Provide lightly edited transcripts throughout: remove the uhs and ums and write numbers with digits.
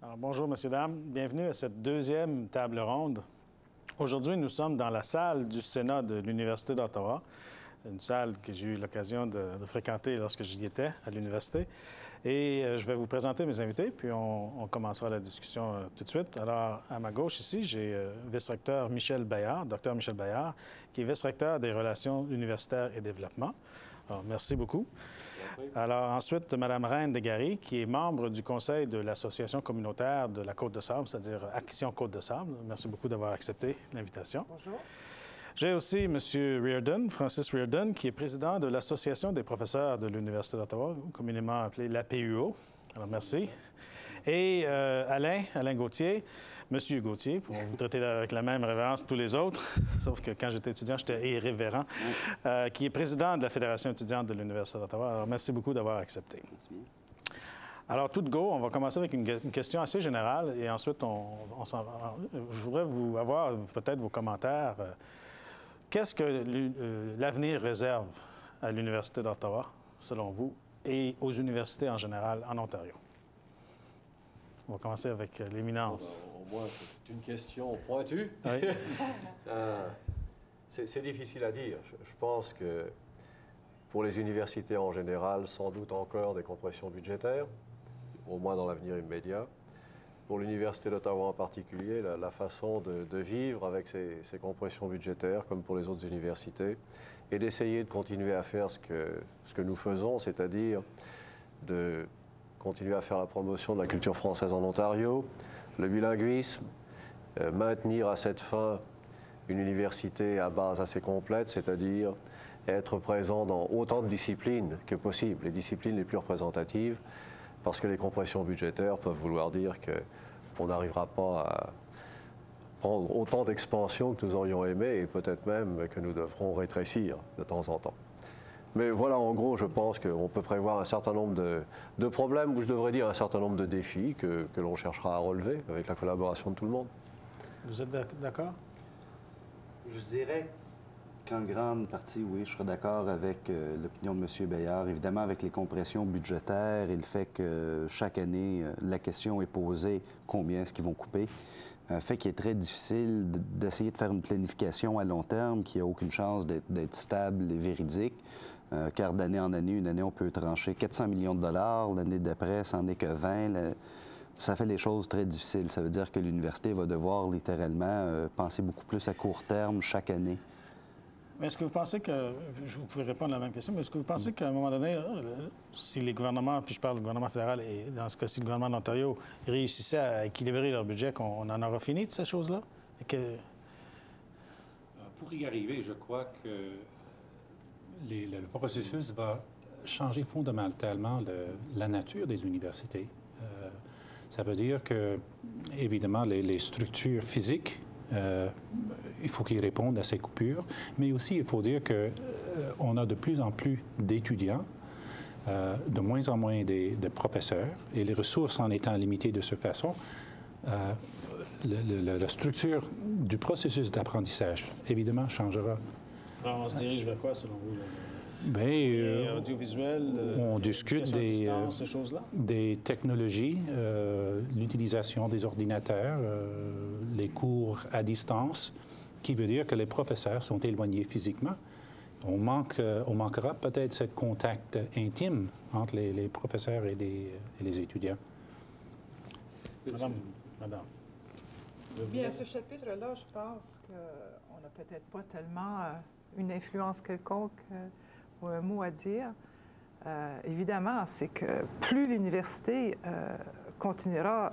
Alors, bonjour, messieurs, dames. Bienvenue à cette deuxième table ronde. Aujourd'hui, nous sommes dans la salle du Sénat de l'Université d'Ottawa, une salle que j'ai eu l'occasion de fréquenter lorsque j'y étais à l'université. Et je vais vous présenter mes invités, puis on commencera la discussion tout de suite. Alors, à ma gauche ici, j'ai vice-recteur Michel Bayard, docteur Michel Bayard, qui est vice-recteur des relations universitaires et développement. Alors, merci beaucoup. Alors, ensuite, Mme Reine Desgaris, qui est membre du conseil de l'Association communautaire de la Côte-de-Sable, c'est-à-dire Action Côte-de-Sable. Merci beaucoup d'avoir accepté l'invitation. Bonjour. J'ai aussi M. Reardon, Francis Reardon, qui est président de l'Association des professeurs de l'Université d'Ottawa, communément appelée l'APUO. Alors, merci. Et Alain Gauthier, M. Gauthier, pour vous traiter avec la même révérence que tous les autres, sauf que quand j'étais étudiant, j'étais irrévérent, qui est président de la Fédération étudiante de l'Université d'Ottawa. Alors, merci beaucoup d'avoir accepté. Alors, tout de go, on va commencer avec une question assez générale et ensuite, je voudrais avoir peut-être vos commentaires. Qu'est-ce que l'avenir réserve à l'Université d'Ottawa, selon vous, et aux universités en général en Ontario? On va commencer avec l'éminence. Au moins, c'est une question pointue. Oui. C'est difficile à dire. Je pense que pour les universités en général, sans doute encore des compressions budgétaires, au moins dans l'avenir immédiat. Pour l'Université d'Ottawa en particulier, la façon de vivre avec ces compressions budgétaires, comme pour les autres universités, et d'essayer de continuer à faire ce que nous faisons, c'est-à-dire de continuer à faire la promotion de la culture française en Ontario, le bilinguisme, maintenir à cette fin une université à base assez complète, c'est-à-dire être présent dans autant de disciplines que possible, les disciplines les plus représentatives, parce que les compressions budgétaires peuvent vouloir dire qu'on n'arrivera pas à prendre autant d'expansion que nous aurions aimé et peut-être même que nous devrons rétrécir de temps en temps. Mais voilà, en gros, je pense qu'on peut prévoir un certain nombre de problèmes, ou je devrais dire un certain nombre de défis que l'on cherchera à relever avec la collaboration de tout le monde. Vous êtes d'accord? Je dirais qu'en grande partie, oui, je serais d'accord avec l'opinion de M. Bayard. Évidemment, avec les compressions budgétaires et le fait que chaque année, la question est posée, combien est-ce qu'ils vont couper, fait qu'il est très difficile d'essayer de faire une planification à long terme qui n'a aucune chance d'être stable et véridique, car d'année en année, une année, on peut trancher 400 millions de dollars, l'année d'après, ça n'en est que 20. Ça fait les choses très difficiles. Ça veut dire que l'université va devoir littéralement penser beaucoup plus à court terme chaque année. Mais est-ce que vous pensez que, vous pouvez répondre à la même question, mais est-ce que vous pensez qu'à un moment donné, si les gouvernements, puis je parle du gouvernement fédéral et dans ce cas-ci le gouvernement d'Ontario, réussissaient à équilibrer leur budget, qu'on en aura fini de ces choses-là? Et que... Pour y arriver, je crois que le processus va changer fondamentalement la nature des universités. Ça veut dire que, évidemment, les structures physiques, il faut qu'ils répondent à ces coupures, mais aussi il faut dire qu'on a de plus en plus d'étudiants, de moins en moins de professeurs, et les ressources en étant limitées de cette façon, la structure du processus d'apprentissage, évidemment, changera. Alors, on se dirige vers quoi, selon vous? Bien, audiovisuel, on discute ces choses-là? Des technologies, l'utilisation des ordinateurs, les cours à distance, qui veut dire que les professeurs sont éloignés physiquement. On manquera peut-être ce contact intime entre les professeurs et les étudiants. Madame. Bien, à ce chapitre-là, je pense qu'on n'a peut-être pas tellement une influence quelconque ou un mot à dire. Évidemment, c'est que plus l'université continuera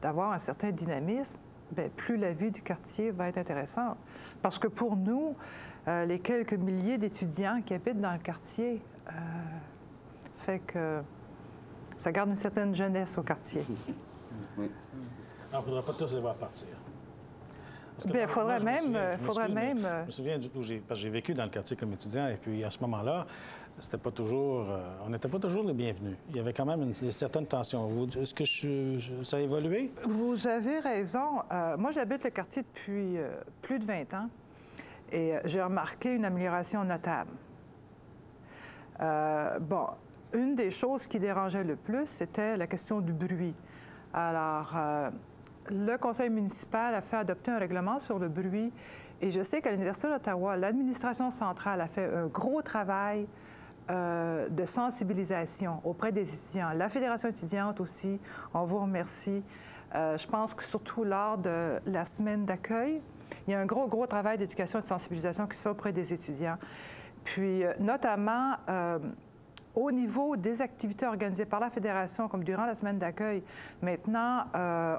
d'avoir un certain dynamisme, bien, plus la vie du quartier va être intéressante. Parce que pour nous, les quelques milliers d'étudiants qui habitent dans le quartier fait que ça garde une certaine jeunesse au quartier. Oui. Alors, il ne faudra pas tous les voir partir. Bien, il faudrait même... Je me souviens du tout, parce que j'ai vécu dans le quartier comme étudiant, et puis à ce moment-là, c'était pas toujours... on n'était pas toujours les bienvenus. Il y avait quand même une certaine tension. Est-ce que ça a évolué? Vous avez raison. Moi, j'habite le quartier depuis plus de 20 ans, et j'ai remarqué une amélioration notable. Bon, une des choses qui dérangeait le plus, c'était la question du bruit. Alors, le conseil municipal a fait adopter un règlement sur le bruit et je sais qu'à l'Université d'Ottawa, l'administration centrale a fait un gros travail de sensibilisation auprès des étudiants. La Fédération étudiante aussi, on vous remercie. Je pense que surtout lors de la semaine d'accueil, il y a un gros travail d'éducation et de sensibilisation qui se fait auprès des étudiants. Puis, notamment, au niveau des activités organisées par la Fédération, comme durant la semaine d'accueil, maintenant,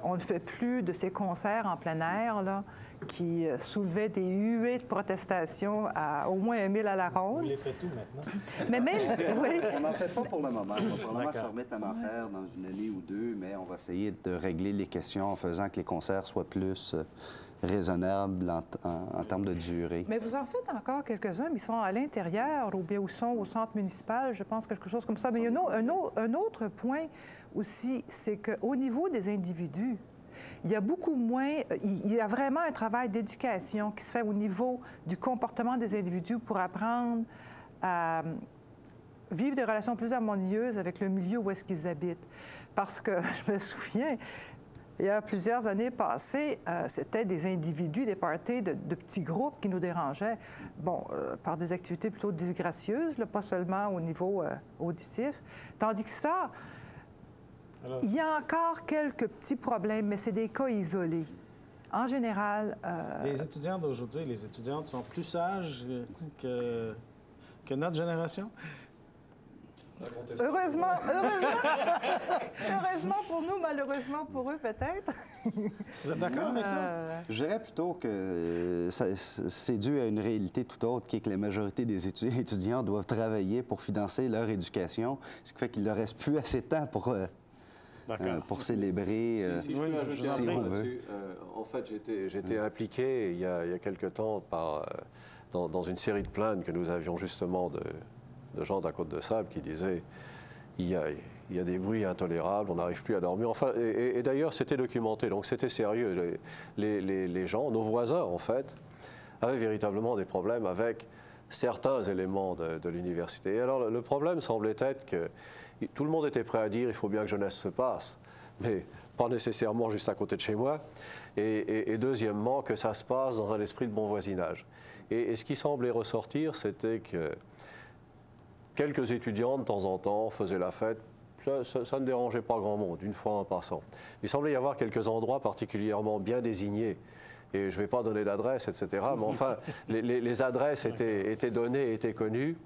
on ne fait plus de ces concerts en plein air, là, qui soulevaient des huées de protestation à au moins 1000 à la ronde. Vous les faites tout maintenant? Mais même, oui. On n'en fait pas pour le moment. On va probablement se remettre à en faire dans une année ou deux, mais on va essayer de régler les questions en faisant que les concerts soient plus raisonnables en termes de durée. Mais vous en faites encore quelques-uns, mais ils sont à l'intérieur, ou bien ils sont au centre municipal, je pense, quelque chose comme ça. Mais il y a un autre point aussi, c'est qu'au niveau des individus, il y a beaucoup moins, il y a vraiment un travail d'éducation qui se fait au niveau du comportement des individus pour apprendre à vivre des relations plus harmonieuses avec le milieu où est-ce qu'ils habitent. Parce que je me souviens, il y a plusieurs années passées, c'était des individus, des parties de petits groupes qui nous dérangeaient, bon, par des activités plutôt disgracieuses, là, pas seulement au niveau auditif. Tandis que ça, alors, il y a encore quelques petits problèmes, mais c'est des cas isolés. En général... Les étudiants d'aujourd'hui, les étudiantes sont plus sages que notre génération? Heureusement pour nous, malheureusement pour eux, peut-être. Vous êtes d'accord avec ça? Je dirais plutôt que c'est dû à une réalité tout autre, qui est que la majorité des étudiants doivent travailler pour financer leur éducation, ce qui fait qu'il ne leur reste plus assez de temps pour célébrer. Si je peux ajouter un mot là-dessus, en fait, j'étais impliqué il y a quelque temps dans une série de plaintes que nous avions justement de gens de la Côte-de-Sable qui disaient il y a des bruits intolérables, on n'arrive plus à dormir. Enfin, et d'ailleurs, c'était documenté, donc c'était sérieux. Les gens, nos voisins, en fait, avaient véritablement des problèmes avec certains éléments de l'université. Et alors, le problème semblait être que tout le monde était prêt à dire il faut bien que jeunesse se passe, mais pas nécessairement juste à côté de chez moi. Et deuxièmement, que ça se passe dans un esprit de bon voisinage. Et ce qui semblait ressortir, c'était que quelques étudiants, de temps en temps, faisaient la fête. Ça ne dérangeait pas grand monde, une fois en passant. Il semblait y avoir quelques endroits particulièrement bien désignés. Et je ne vais pas donner d'adresse, etc. Mais enfin, les adresses étaient données, étaient connues.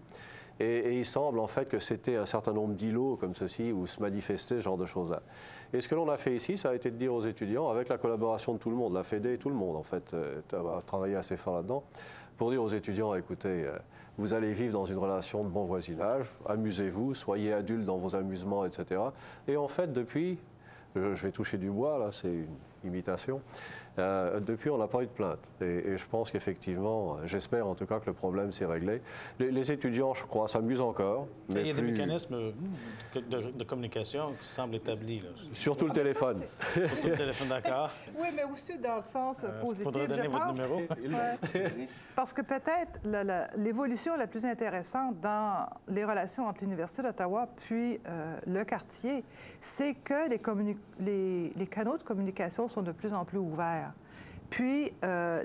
Et il semble en fait que c'était un certain nombre d'îlots comme ceci où se manifestait ce genre de choses-là. Et ce que l'on a fait ici, ça a été de dire aux étudiants, avec la collaboration de tout le monde, la Fédé, tout le monde en fait, a travaillé assez fort là-dedans, pour dire aux étudiants, écoutez, vous allez vivre dans une relation de bon voisinage, amusez-vous, soyez adultes dans vos amusements, etc. Et en fait, depuis, je vais toucher du bois, là, c'est une imitation, depuis, on n'a pas eu de plainte. Et je pense qu'effectivement, j'espère en tout cas que le problème s'est réglé. Les étudiants, je crois, s'amusent encore. Mais il y a des mécanismes de communication qui semblent établis. Là. Surtout le téléphone. Surtout le téléphone, d'accord. Oui, mais aussi dans le sens positif, faudrait donner je pense. votre numéro. Parce que peut-être l'évolution la plus intéressante dans les relations entre l'Université d'Ottawa puis le quartier, c'est que les canaux de communication sont de plus en plus ouverts. Puis,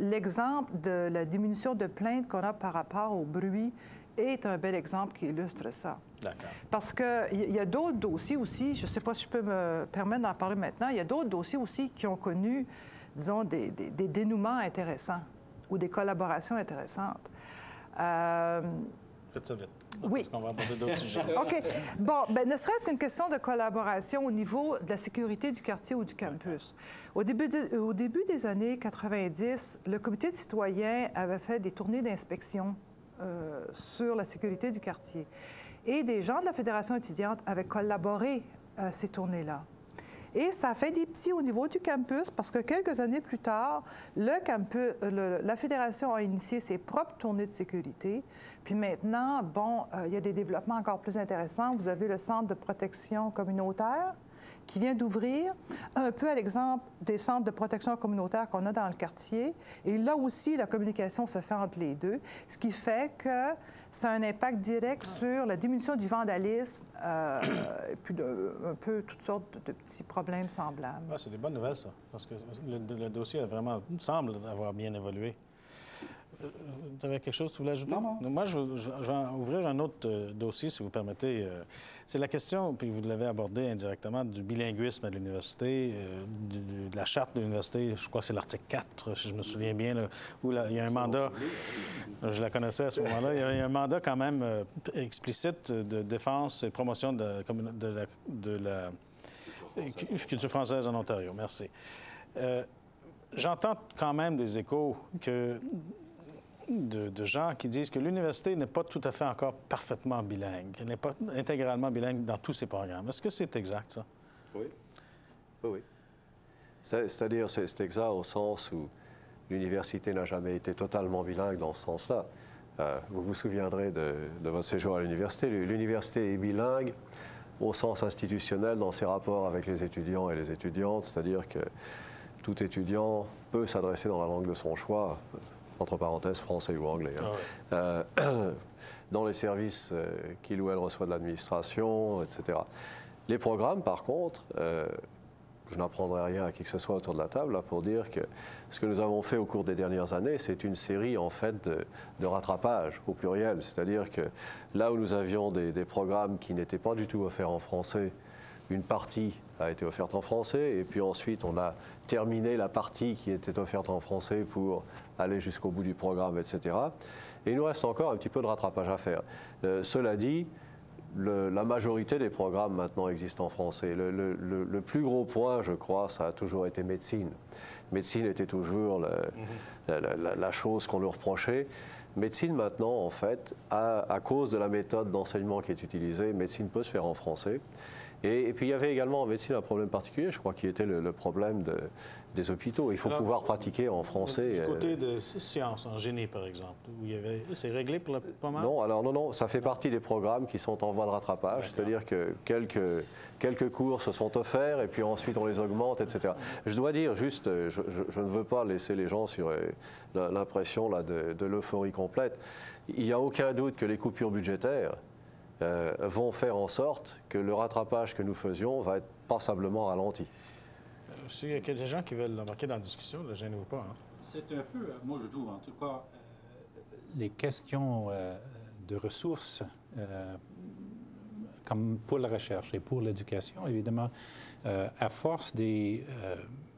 l'exemple de la diminution de plaintes qu'on a par rapport au bruit est un bel exemple qui illustre ça. D'accord. Parce qu'il y a d'autres dossiers aussi, je ne sais pas si je peux me permettre d'en parler maintenant, il y a d'autres dossiers aussi qui ont connu, disons, des dénouements intéressants ou des collaborations intéressantes. Faites ça vite. Oui. Parce qu'on va aborder d'autres sujets. OK. Bon, bien, ne serait-ce qu'une question de collaboration au niveau de la sécurité du quartier ou du campus. Au début des années 90, le comité de citoyens avait fait des tournées d'inspection sur la sécurité du quartier. Et des gens de la Fédération étudiante avaient collaboré à ces tournées-là. Et ça a fait des petits au niveau du campus parce que quelques années plus tard, la Fédération a initié ses propres tournées de sécurité. Puis maintenant, bon, il y a des développements encore plus intéressants. Vous avez le Centre de protection communautaire qui vient d'ouvrir, un peu à l'exemple des centres de protection communautaire qu'on a dans le quartier. Et là aussi, la communication se fait entre les deux, ce qui fait que ça a un impact direct sur la diminution du vandalisme et puis un peu toutes sortes de petits problèmes semblables. Ah, c'est des bonnes nouvelles, ça, parce que le dossier a vraiment, semble avoir bien évolué. Vous avez quelque chose que vous voulez ajouter? Non. Moi, je vais ouvrir un autre dossier, si vous permettez. C'est la question, puis vous l'avez abordé indirectement, du bilinguisme à l'université, de la charte de l'université. Je crois que c'est l'article 4, si je me souviens bien, là, où il y a un mandat. Je la connaissais à ce moment-là. Il y a un mandat quand même explicite de défense et promotion de la culture française en Ontario. Merci. J'entends quand même des échos de gens qui disent que l'université n'est pas tout à fait encore parfaitement bilingue. Elle n'est pas intégralement bilingue dans tous ses programmes. Est-ce que c'est exact, ça? Oui. Oui. C'est-à-dire, c'est exact au sens où l'université n'a jamais été totalement bilingue dans ce sens-là. Vous vous souviendrez de votre séjour à l'université. L'université est bilingue au sens institutionnel dans ses rapports avec les étudiants et les étudiantes, c'est-à-dire que tout étudiant peut s'adresser dans la langue de son choix, entre parenthèses, français ou anglais, hein. Dans les services qu'il ou elle reçoit de l'administration, etc. Les programmes, par contre, je n'apprendrai rien à qui que ce soit autour de la table là, pour dire que ce que nous avons fait au cours des dernières années, c'est une série, en fait, de rattrapage, au pluriel. C'est-à-dire que là où nous avions des programmes qui n'étaient pas du tout offerts en français, une partie a été offerte en français, et puis ensuite on a terminé la partie qui était offerte en français pour aller jusqu'au bout du programme, etc. Et il nous reste encore un petit peu de rattrapage à faire. Cela dit, la majorité des programmes maintenant existent en français. Le plus gros point, je crois, ça a toujours été médecine. Médecine était toujours la chose qu'on nous reprochait. Médecine maintenant, en fait, à cause de la méthode d'enseignement qui est utilisée, médecine peut se faire en français. Et puis il y avait également en médecine un problème particulier, je crois, qui était le problème des hôpitaux. Il faut pouvoir pratiquer en français. Du côté de sciences, en génie, par exemple, où c'est réglé pour le moment? Non, alors non, ça fait partie des programmes qui sont en voie de rattrapage, c'est-à-dire que quelques cours se sont offerts et puis ensuite on les augmente, etc. Je dois dire juste, je ne veux pas laisser les gens sur l'impression là de l'euphorie complète. Il n'y a aucun doute que les coupures budgétaires vont faire en sorte que le rattrapage que nous faisions va être passablement ralenti. S'il y a des gens qui veulent embarquer dans la discussion, ne gênez-vous pas. Hein? C'est un peu, moi je trouve en tout cas, les questions de ressources, comme pour la recherche et pour l'éducation, évidemment, à force des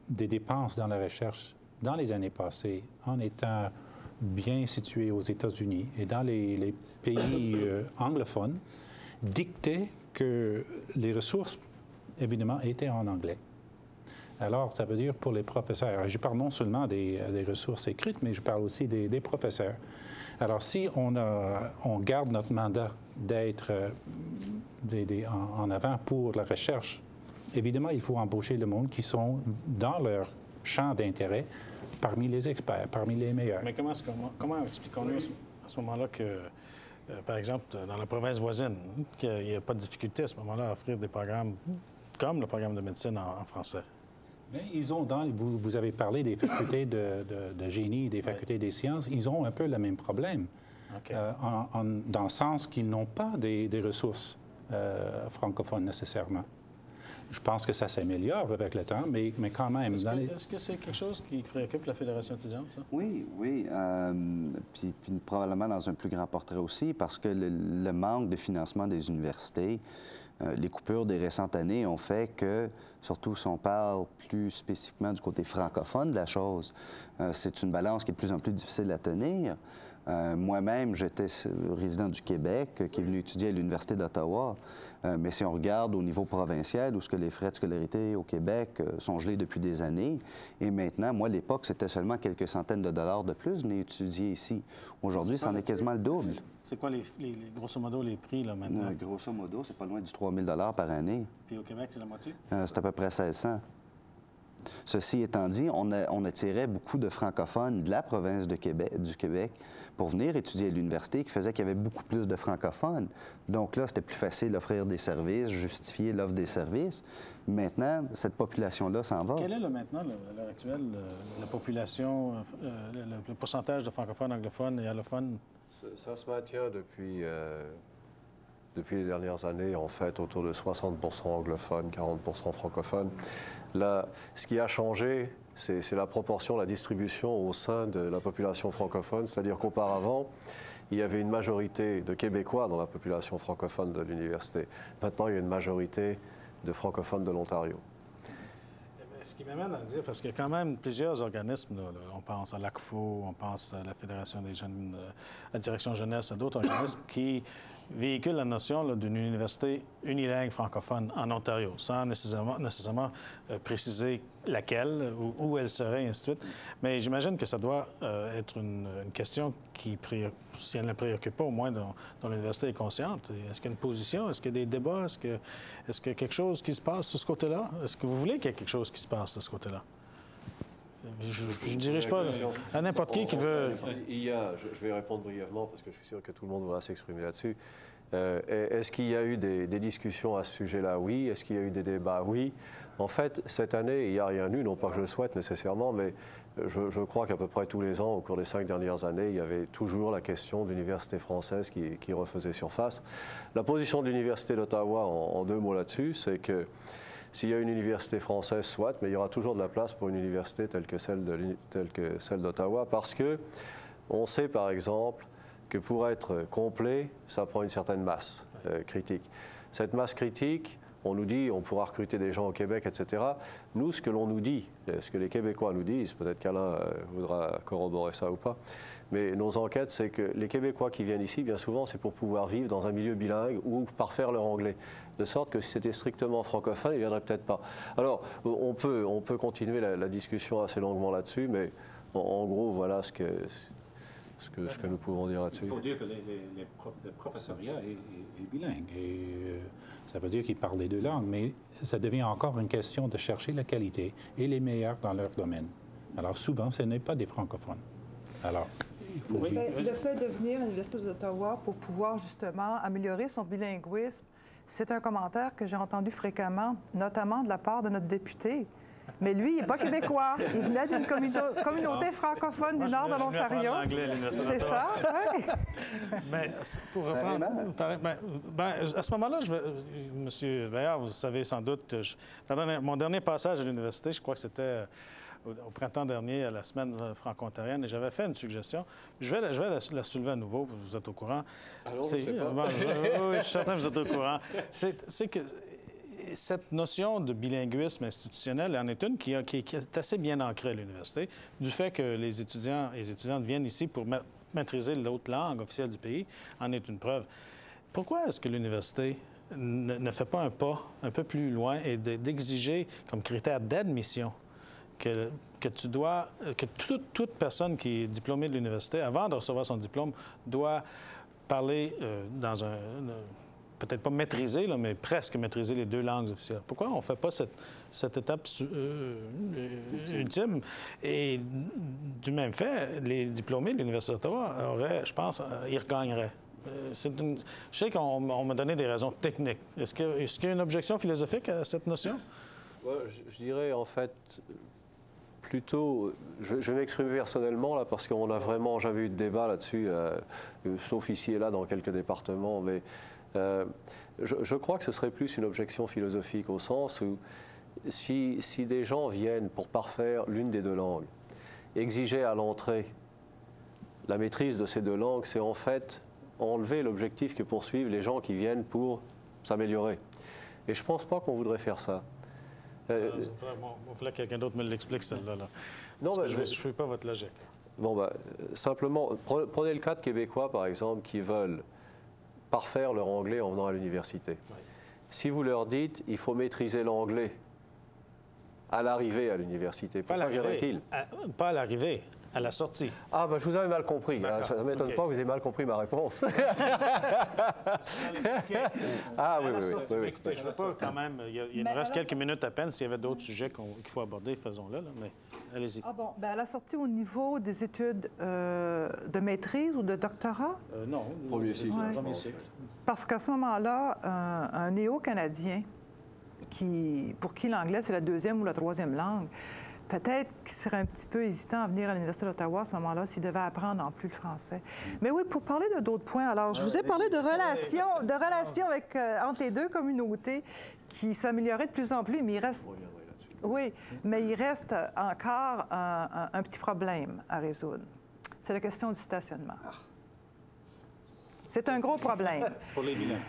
dépenses dans la recherche dans les années passées, en étant bien situés aux États-Unis et dans les pays anglophones, dictaient que les ressources, évidemment, étaient en anglais. Alors, ça veut dire pour les professeurs, je parle non seulement des ressources écrites, mais je parle aussi des professeurs. Alors, si on garde notre mandat d'être en avant pour la recherche, évidemment, il faut embaucher le monde qui sont dans leur champ d'intérêt parmi les experts, parmi les meilleurs. Mais comment expliquons-nous à ce moment-là que, par exemple, dans la province voisine, qu'il n'y a pas de difficulté à ce moment-là à offrir des programmes comme le programme de médecine en français? Bien, ils ont vous avez parlé des facultés de génie, des facultés des sciences, ils ont un peu le même problème, okay. Dans le sens qu'ils n'ont pas des ressources francophones nécessairement. Je pense que ça s'améliore avec le temps, mais quand même... Est-ce que c'est quelque chose qui préoccupe la Fédération étudiante, ça? Oui. Puis probablement dans un plus grand portrait aussi, parce que le manque de financement des universités, les coupures des récentes années ont fait que, surtout si on parle plus spécifiquement du côté francophone de la chose, c'est une balance qui est de plus en plus difficile à tenir. Moi-même, j'étais résident du Québec, qui est venu étudier à l'Université d'Ottawa. Mais si on regarde au niveau provincial, où ce que les frais de scolarité au Québec sont gelés depuis des années, et maintenant, moi, à l'époque, c'était seulement quelques centaines de dollars de plus de venir étudier ici. Aujourd'hui, c'en est quasiment le double. C'est quoi, grosso modo, les prix, là, maintenant? Grosso modo, c'est pas loin du 3 000 par année. Puis au Québec, c'est la moitié? C'est à peu près 1 600. Ceci étant dit, on attirait beaucoup de francophones de la province du Québec pour venir étudier à l'université, qui faisait qu'il y avait beaucoup plus de francophones. Donc là, c'était plus facile d'offrir des services, justifier l'offre des services. Maintenant, cette population-là s'en va. Quel est maintenant, à l'heure actuelle, la population, le pourcentage de francophones, anglophones et allophones? Ça se maintient depuis les dernières années, en fait, autour de 60% anglophones, 40% francophones. Là, ce qui a changé, c'est la proportion, la distribution au sein de la population francophone, c'est-à-dire qu'auparavant, il y avait une majorité de Québécois dans la population francophone de l'université. Maintenant, il y a une majorité de francophones de l'Ontario. Ce qui m'amène à dire, parce qu'il y a quand même plusieurs organismes, là, on pense à l'ACFO, on pense à la Fédération des jeunes, à la Direction jeunesse, à d'autres organismes qui véhiculent la notion d'une université unilingue francophone en Ontario, sans nécessairement préciser laquelle, où elle serait, et ainsi de suite. Mais j'imagine que ça doit être une question qui, si elle ne la préoccupe pas, au moins dont l'université est consciente. Est-ce qu'il y a une position? Est-ce qu'il y a des débats? Est-ce qu'il y a quelque chose qui se passe de ce côté-là? Est-ce que vous voulez qu'il y ait quelque chose qui se passe de ce côté-là? Je ne dirige pas à n'importe qui veut... Je vais répondre brièvement parce que je suis sûr que tout le monde voudra s'exprimer là-dessus. Est-ce qu'il y a eu des discussions à ce sujet-là? Oui. Est-ce qu'il y a eu des débats? Oui. En fait, cette année, il n'y a rien eu, non pas que je le souhaite nécessairement, mais je crois qu'à peu près tous les ans, au cours des 5 dernières années, il y avait toujours la question d'université française qui refaisait surface. La position de l'Université d'Ottawa, en 2 mots là-dessus, c'est que s'il y a une université française, soit, mais il y aura toujours de la place pour une université telle que celle d'Ottawa, parce que on sait, par exemple, que pour être complet, ça prend une certaine masse critique. Cette masse critique, on nous dit on pourra recruter des gens au Québec, etc. Nous, ce que l'on nous dit, ce que les Québécois nous disent, peut-être qu'Alain voudra corroborer ça ou pas, mais nos enquêtes, c'est que les Québécois qui viennent ici, bien souvent, c'est pour pouvoir vivre dans un milieu bilingue ou parfaire leur anglais. De sorte que si c'était strictement francophone, ils ne viendraient peut-être pas. Alors, on peut continuer la discussion assez longuement là-dessus, mais en gros, voilà ce que nous pouvons dire là-dessus. Il faut dire que le professoriat est bilingue. Et, ça veut dire qu'ils parlent les 2 langues, mais ça devient encore une question de chercher la qualité et les meilleurs dans leur domaine. Alors souvent, ce n'est pas des francophones. Alors, il faut... Oui. Le fait de venir à l'Université d'Ottawa pour pouvoir justement améliorer son bilinguisme, c'est un commentaire que j'ai entendu fréquemment, notamment de la part de notre député. Mais lui, il n'est pas québécois. Il venait d'une communauté francophone du nord de l'Ontario. C'est ça, oui. Mais pour reprendre... à ce moment-là, M. Bayard, vous savez sans doute, mon dernier passage à l'université, je crois que c'était au printemps dernier, à la semaine franco-ontarienne, et j'avais fait une suggestion. Je vais la soulever à nouveau, vous êtes au courant. Alors, je sais pas. Oui, je suis certain que vous êtes au courant. C'est que cette notion de bilinguisme institutionnel en est une qui est assez bien ancrée à l'université, du fait que les étudiants et les étudiantes viennent ici pour maîtriser l'autre langue officielle du pays, en est une preuve. Pourquoi est-ce que l'université ne fait pas un pas un peu plus loin et d'exiger comme critère d'admission que toute personne qui est diplômée de l'université, avant de recevoir son diplôme, doit parler dans un... peut-être pas maîtriser, là, mais presque maîtriser les 2 langues officielles. Pourquoi on ne fait pas cette étape ultime? Et du même fait, les diplômés de l'Université d'Ottawa auraient, je pense, ils regagneraient. Je sais qu'on m'a donné des raisons techniques. Est-ce qu'il y a une objection philosophique à cette notion? Je dirais, en fait, plutôt... Je vais m'exprimer personnellement, là, parce qu'on n'a vraiment jamais eu de débat là-dessus, sauf ici et là dans quelques départements, mais... je crois que ce serait plus une objection philosophique au sens où si des gens viennent pour parfaire l'une des 2 langues, exiger à l'entrée la maîtrise de ces 2 langues, c'est en fait enlever l'objectif que poursuivent les gens qui viennent pour s'améliorer. Et je ne pense pas qu'on voudrait faire ça. Il faudrait que quelqu'un d'autre me l'explique, celle-là. Là. Non, je ne suis pas votre logique. Bon, simplement, prenez le cas de Québécois, par exemple, qui veulent parfaire leur anglais en venant à l'université. Oui. Si vous leur dites il faut maîtriser l'anglais à l'arrivée à l'université, pourquoi viendraient-ils? Pas à l'arrivée, À la sortie. Ah, ben, je vous avais mal compris. Ça ne m'étonne pas que vous ayez mal compris ma réponse. Ah oui, oui. Écoutez, je ne veux pas quand même... Il nous reste quelques minutes à peine. S'il y avait d'autres sujets qu'il faut aborder, faisons-le. Mais allez-y. Ah bon, bien, à la sortie, au niveau des études de maîtrise ou de doctorat? Non. Premier cycle. Ouais. Premier cycle. Parce qu'à ce moment-là, un néo-Canadien, pour qui l'anglais, c'est la deuxième ou la troisième langue, peut-être qu'il serait un petit peu hésitant à venir à l'Université d'Ottawa à ce moment-là s'il devait apprendre en plus le français. Mais oui, pour parler de d'autres points, alors, je vous ai parlé de relations avec, entre les deux communautés qui s'amélioraient de plus en plus, mais il reste... Oui, mais il reste encore un petit problème à résoudre. C'est la question du stationnement. C'est un gros problème. Pour les bilingues.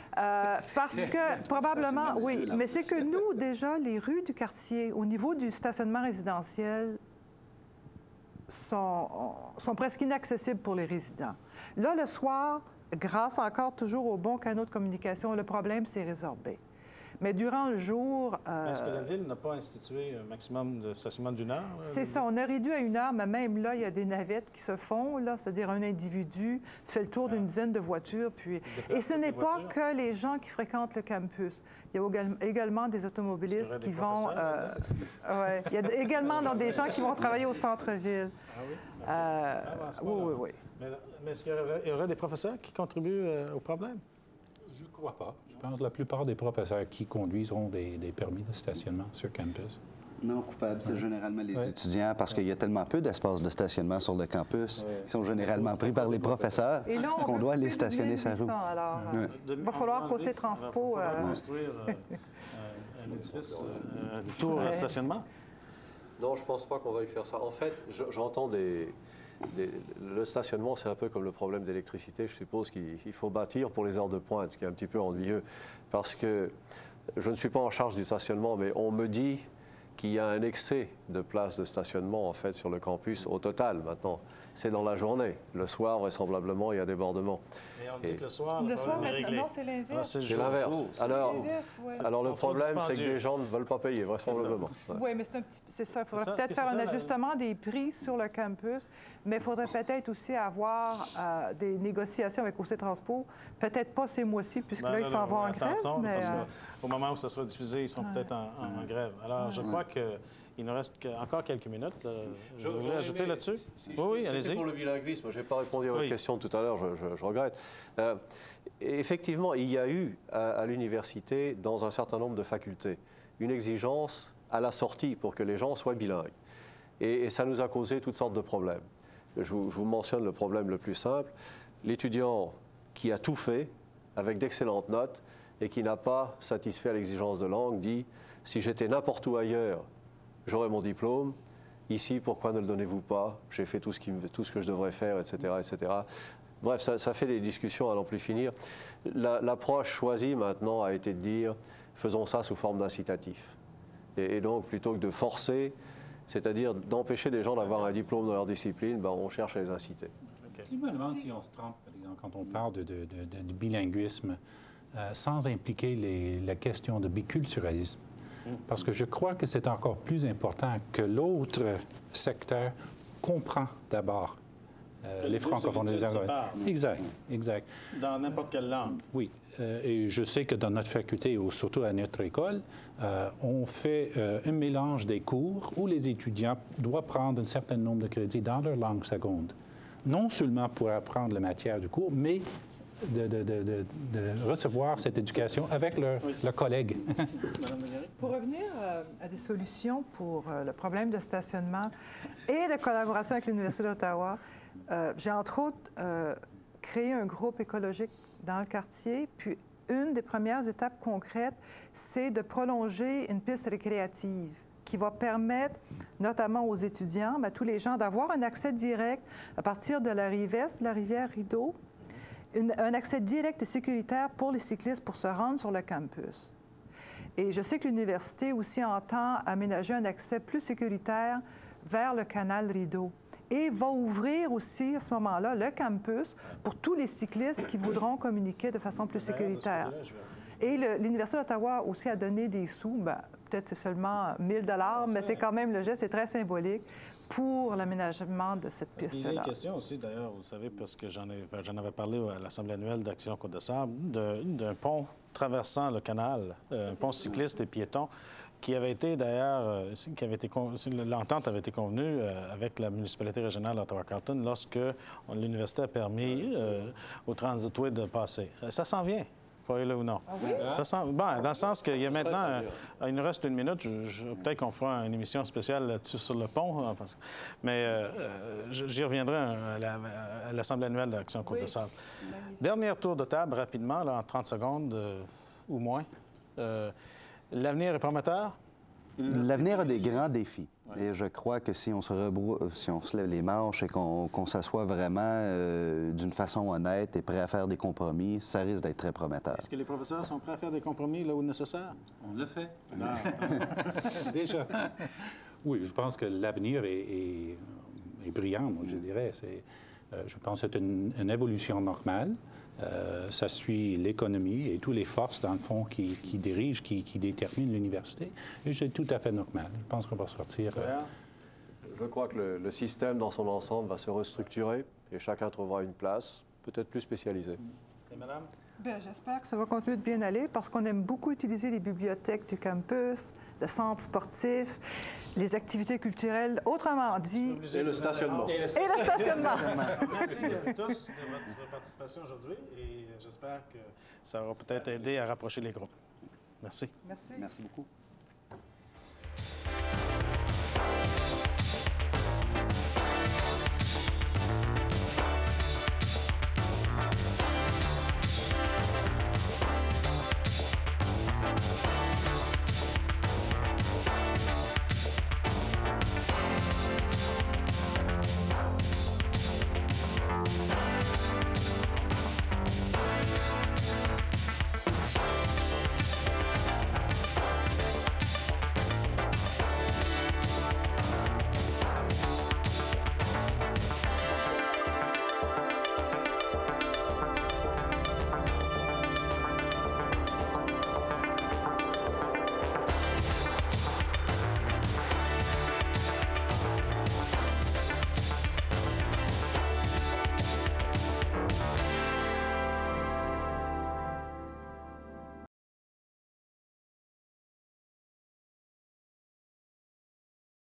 Parce que, probablement, oui, mais c'est que nous, déjà, les rues du quartier, au niveau du stationnement résidentiel, sont presque inaccessibles pour les résidents. Là, le soir, grâce encore toujours aux bons canaux de communication, le problème s'est résorbé. Mais durant le jour... Est-ce que la Ville n'a pas institué un maximum de stationnement d'1 heure? C'est ça, on a réduit à 1 heure, mais même là, il y a des navettes qui se font, là, c'est-à-dire un individu fait le tour d'une dizaine de voitures, puis... Et ce n'est pas que les gens qui fréquentent le campus. Il y a également des automobilistes qui vont... ouais. Il y a également des gens qui vont travailler au centre-ville. Ah oui? Oui. Mais est-ce qu'il y aurait des professeurs qui contribuent au problème? Je ne crois pas. Je pense que la plupart des professeurs qui conduisent ont des permis de stationnement sur campus. Non, coupable, c'est généralement les étudiants parce qu'il y a tellement peu d'espaces de stationnement sur le campus qui sont généralement pris par les professeurs qu'on doit les stationner sa roue. Alors, il va falloir qu'au C-Transpo... construire un édifice, un tour de stationnement? Non, je ne pense pas qu'on va y faire ça. En fait, j'entends le stationnement, c'est un peu comme le problème d'électricité. Je suppose qu'il faut bâtir pour les heures de pointe, ce qui est un petit peu ennuyeux. Parce que je ne suis pas en charge du stationnement, mais on me dit qu'il y a un excès de places de stationnement, en fait, sur le campus au total, maintenant. C'est dans la journée. Le soir, vraisemblablement, il y a débordement. Mais on dit que le soir, maintenant, c'est l'inverse. C'est l'inverse. Alors, le problème, c'est que les gens ne veulent pas payer, vraisemblablement. Oui, mais c'est ça. Il faudrait peut-être faire un ajustement des prix sur le campus, mais il faudrait peut-être aussi avoir des négociations avec OC Transpo. Peut-être pas ces mois-ci, puisque là, ils s'en vont en grève. Mais... Parce qu'au moment où ça sera diffusé, ils sont peut-être en grève. Alors, je crois qu'il nous reste encore quelques minutes. Je voulais ajouter là-dessus? Oui, allez-y. Pour le bilinguisme, je n'ai pas répondu à votre question tout à l'heure, je regrette. Effectivement, il y a eu à l'université, dans un certain nombre de facultés, une exigence à la sortie pour que les gens soient bilingues. Et ça nous a causé toutes sortes de problèmes. Je vous mentionne le problème le plus simple. L'étudiant qui a tout fait, avec d'excellentes notes, et qui n'a pas satisfait à l'exigence de langue, dit « si j'étais n'importe où ailleurs, j'aurais mon diplôme. Ici, pourquoi ne le donnez-vous pas? J'ai fait tout ce que je devrais faire, etc., etc. » Bref, ça fait des discussions à n'en plus finir. L'approche choisie maintenant a été de dire « faisons ça sous forme d'incitatif ». Et donc, plutôt que de forcer, c'est-à-dire d'empêcher les gens d'avoir un diplôme dans leur discipline, on cherche à les inciter. Je me demande si on se trompe, quand on parle de bilinguisme, sans impliquer la question de biculturalisme. Parce que je crois que c'est encore plus important que l'autre secteur comprend d'abord les francophones. Exact. Dans n'importe quelle langue. Oui. Et je sais que dans notre faculté, ou surtout à notre école, on fait un mélange des cours où les étudiants doivent prendre un certain nombre de crédits dans leur langue seconde. Non seulement pour apprendre la matière du cours, mais de recevoir cette éducation avec leurs collègues. Pour revenir à des solutions pour le problème de stationnement et de collaboration avec l'Université d'Ottawa, j'ai entre autres créé un groupe écologique dans le quartier, puis une des premières étapes concrètes, c'est de prolonger une piste récréative qui va permettre, notamment aux étudiants, à tous les gens, d'avoir un accès direct à partir de la rive est, de la rivière Rideau, un accès direct et sécuritaire pour les cyclistes pour se rendre sur le campus. Et je sais que l'université aussi entend aménager un accès plus sécuritaire vers le canal Rideau et va ouvrir aussi à ce moment-là le campus pour tous les cyclistes qui voudront communiquer de façon plus sécuritaire. Et l'Université d'Ottawa aussi a donné des sous, peut-être c'est seulement 1 000 mais c'est quand même, le geste est très symbolique pour l'aménagement de cette piste-là. Il y a une question aussi, d'ailleurs, vous savez, parce que j'en avais parlé à l'Assemblée annuelle d'Action Côte-de-Sable, d'un pont traversant le canal, un pont cycliste et piéton, qui avait été d'ailleurs, l'entente avait été convenue avec la municipalité régionale d'Ottawa-Carleton lorsque l'université a permis au Transitway de passer. Ça s'en vient, croyez-le ou non. Ah oui? Dans le sens qu'il y a maintenant, il nous reste 1 minute, peut-être qu'on fera une émission spéciale là-dessus sur le pont, mais j'y reviendrai à l'Assemblée annuelle d'Action Côte-de-Sable. Dernier tour de table, rapidement, là, en 30 secondes ou moins. L'avenir est prometteur? L'avenir a des grands défis. Ouais. Et je crois que si on se lève les manches et qu'on s'assoit vraiment d'une façon honnête et prêt à faire des compromis, ça risque d'être très prometteur. Est-ce que les professeurs sont prêts à faire des compromis là où nécessaire? On le fait. Déjà. Oui, je pense que l'avenir est brillant, moi, je dirais. Je pense que c'est une évolution normale. Ça suit l'économie et toutes les forces, dans le fond, qui dirigent, qui déterminent l'université. Et c'est tout à fait normal. Je pense qu'on va sortir... Je crois que le système, dans son ensemble, va se restructurer et chacun trouvera une place, peut-être plus spécialisée. Et madame? Bien, j'espère que ça va continuer de bien aller parce qu'on aime beaucoup utiliser les bibliothèques du campus, le centre sportif, les activités culturelles, autrement dit... Et le stationnement. Et le stationnement. Merci à tous de votre participation aujourd'hui et j'espère que ça aura peut-être aidé à rapprocher les groupes. Merci. Merci. Merci beaucoup.